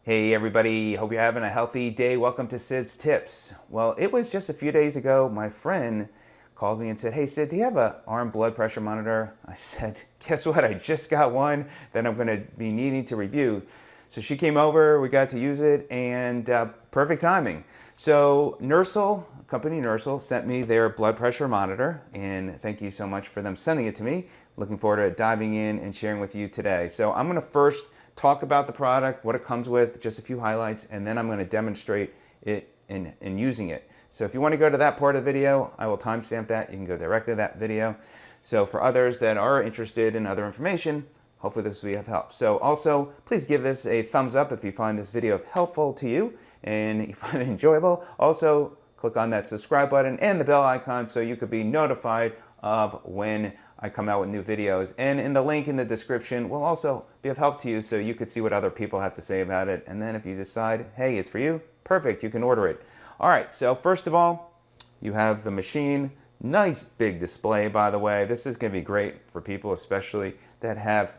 Hey everybody, hope you're having a healthy day. Welcome to Sid's Tips. Well, it was just a few days ago, my friend called me and said, "Hey Sid, do you have an arm blood pressure monitor?" I said, "Guess what? I just got one that I'm going to be needing to review." So she came over, we got to use it, and perfect timing. So Nursal, company Nursal, sent me their blood pressure monitor, and thank you so much for them sending it to me. Looking forward to diving in and sharing with you today. So I'm going to first talk about the product, what it comes with, just a few highlights, and then I'm going to demonstrate it in using it. So if you want to go to that part of the video, I will timestamp that. You can go directly to that video. So for others that are interested in other information, hopefully this will be of help. So also, please give this a thumbs up if you find this video helpful to you and you find it enjoyable. Also, click on that subscribe button and the bell icon so you could be notified of when I come out with new videos. And in the link in the description will also be of help to you so you could see what other people have to say about it. And then if you decide, hey, it's for you, perfect, you can order it. All right, so first of all, you have the machine. Nice big display, by the way. This is going to be great for people, especially that have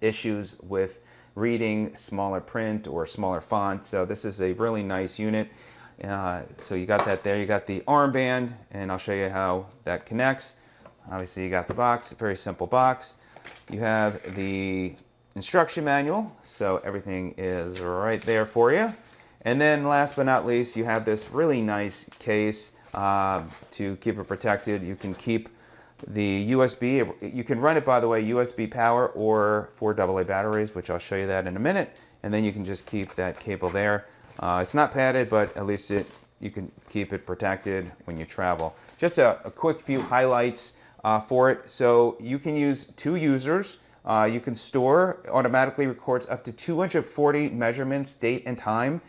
issues with reading smaller print or smaller font. So this is a really nice unit. So you got that there. You got the armband, and I'll show you how that connects. Obviously, you got the box, a very simple box. You have the instruction manual, so everything is right there for you. And then last but not least, you have this really nice case to keep it protected. You can keep the USB, you can run it, by the way, USB power or 4 AA batteries, which I'll show you that in a minute. And then you can just keep that cable there. It's not padded, but at least you can keep it protected when you travel. Just a quick few highlights for it. So you can use 2 users. You can store, automatically records up to 240 measurements, date and time.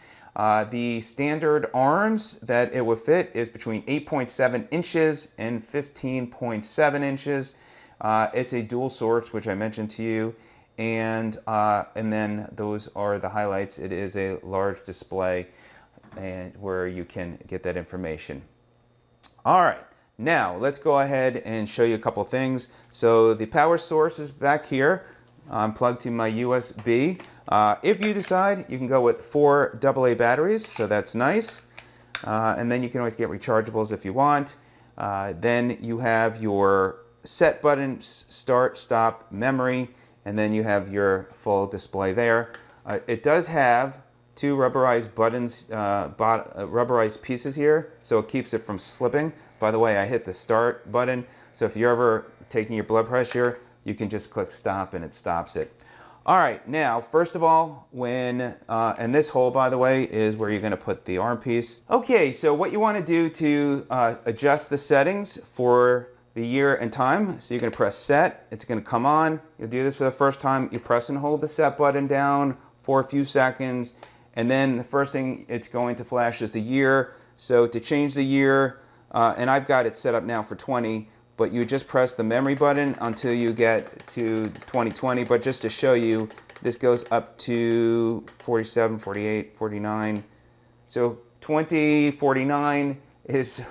The standard arms that it will fit is between 8.7 inches and 15.7 inches. It's a dual source, which I mentioned to you. And then those are the highlights. It is a large display and where you can get that information. All right, now let's go ahead and show you a couple of things. So the power source is back here. I'm plugged to my USB. If you decide, you can go with 4 AA batteries, so that's nice. And then you can always get rechargeables if you want. Then you have your set button, start, stop, memory, and then you have your full display there. It does have 2 rubberized buttons, rubberized pieces here, so it keeps it from slipping. By the way, I hit the start button, so if you're ever taking your blood pressure, you can just click stop and it stops it. All right, now, first of all, and this hole, by the way, is where you're gonna put the arm piece. Okay, so what you wanna do to adjust the settings for the year and time. So you're gonna press set, it's gonna come on. You'll do this for the first time. You press and hold the set button down for a few seconds, and then the first thing it's going to flash is the year. So to change the year, and I've got it set up now for 20, but you just press the memory button until you get to 2020. But just to show you, this goes up to 47, 48, 49. So 2049 is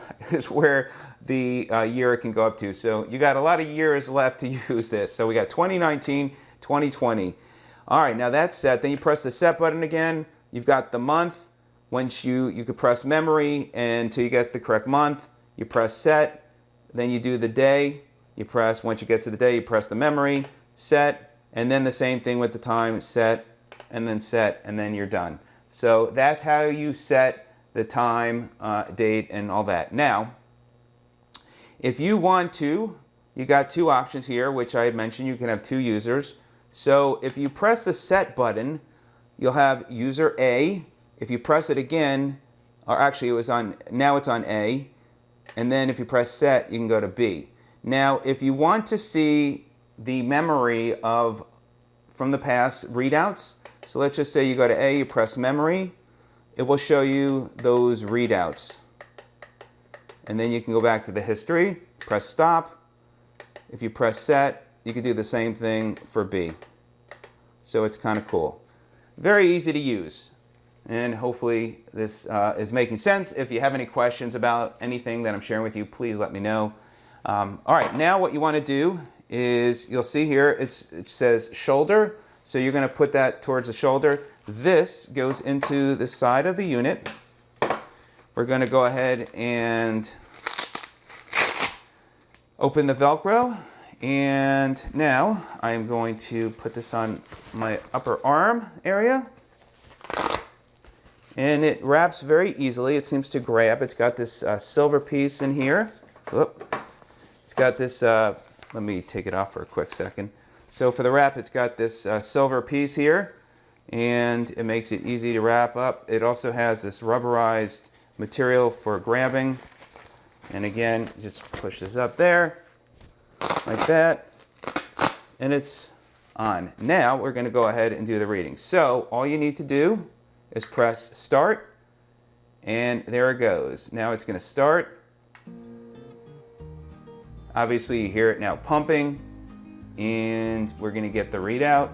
where the year can go up to. So you got a lot of years left to use this. So we got 2019, 2020. All right, now that's set. Then you press the set button again. You've got the month. Once you could press memory until you get the correct month. You press set. Then you do the day. You press, once you get to the day, you press the memory, set, and then the same thing with the time, set, and then you're done. So that's how you set the time, date, and all that. Now, if you want to, you got 2 options here, which I had mentioned. You can have 2 users. So if you press the set button, you'll have user A. If you press it again, or actually now it's on A, and then if you press set, you can go to B. Now, if you want to see the memory from the past readouts, so let's just say you go to A, you press memory, it will show you those readouts. And then you can go back to the history, press stop. If you press set, you can do the same thing for B. So it's kind of cool. Very easy to use. And hopefully this is making sense. If you have any questions about anything that I'm sharing with you, please let me know. All right, now what you want to do is, you'll see here, it says shoulder. So you're going to put that towards the shoulder. this goes into the side of the unit. We're going to go ahead and open the Velcro, and now I'm going to put this on my upper arm area, and it wraps very easily. It seems to grab. It's got this silver piece in here. Whoop. It's got this, let me take it off for a quick second. So for the wrap, it's got this silver piece here, and it makes it easy to wrap up. It also has this rubberized material for grabbing. And again, just push this up there, like that, and it's on. Now we're going to go ahead and do the reading. So all you need to do is press start, and there it goes. Now it's going to start. Obviously you hear it now pumping, and we're going to get the readout.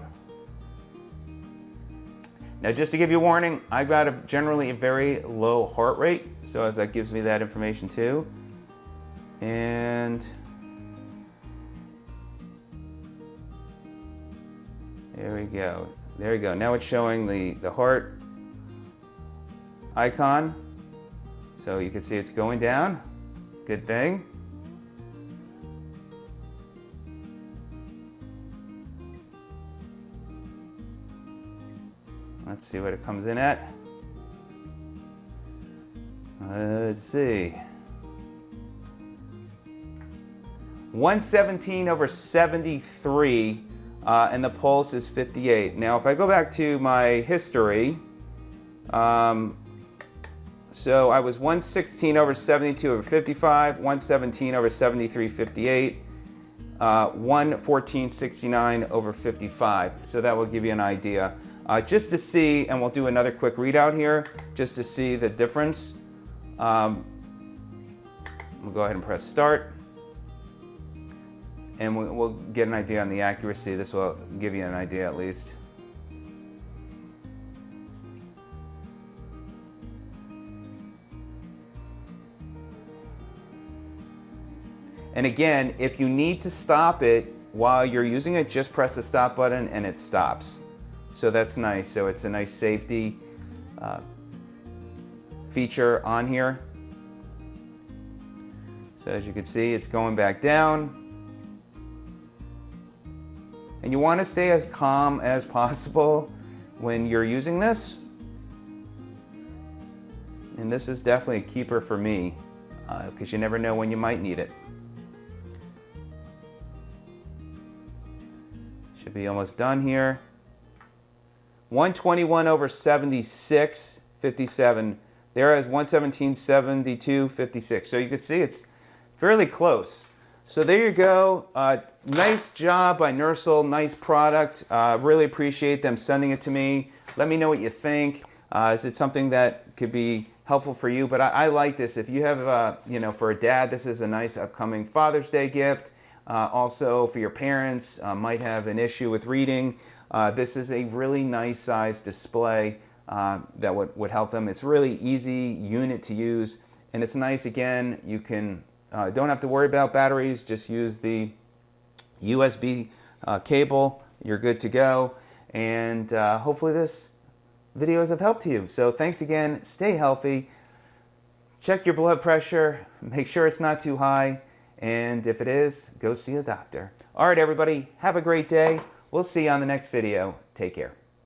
Now, just to give you a warning, I've got generally a very low heart rate, so as that gives me that information too. And there we go. There we go. Now it's showing the heart icon, so you can see it's going down. Good thing. Let's see what it comes in at. Let's see. 117/73, and the pulse is 58. Now, if I go back to my history, so I was 116/72/55, 117/73/58, 114/69/55. So that will give you an idea. Just to see, and we'll do another quick readout here, just to see the difference. We'll go ahead and press start, and we'll get an idea on the accuracy. This will give you an idea at least. And again, if you need to stop it while you're using it, just press the stop button and it stops. So that's nice. So it's a nice safety feature on here. So as you can see, it's going back down. And you want to stay as calm as possible when you're using this. And this is definitely a keeper for me, because you never know when you might need it. Should be almost done here. 121/76/57. There is 117/72/56. So you can see it's fairly close. So there you go. Nice job by Nursal. Nice product. Really appreciate them sending it to me. Let me know what you think. Is it something that could be helpful for you? But I like this. If you have, for a dad, this is a nice upcoming Father's Day gift. Also for your parents, might have an issue with reading. This is a really nice size display that would help them. It's really easy unit to use, and it's nice. Again, you can don't have to worry about batteries. Just use the USB cable. You're good to go. And hopefully this video has helped to you. So thanks again. Stay healthy. Check your blood pressure. Make sure it's not too high. And if it is, go see a doctor. All right, everybody. Have a great day. We'll see you on the next video. Take care.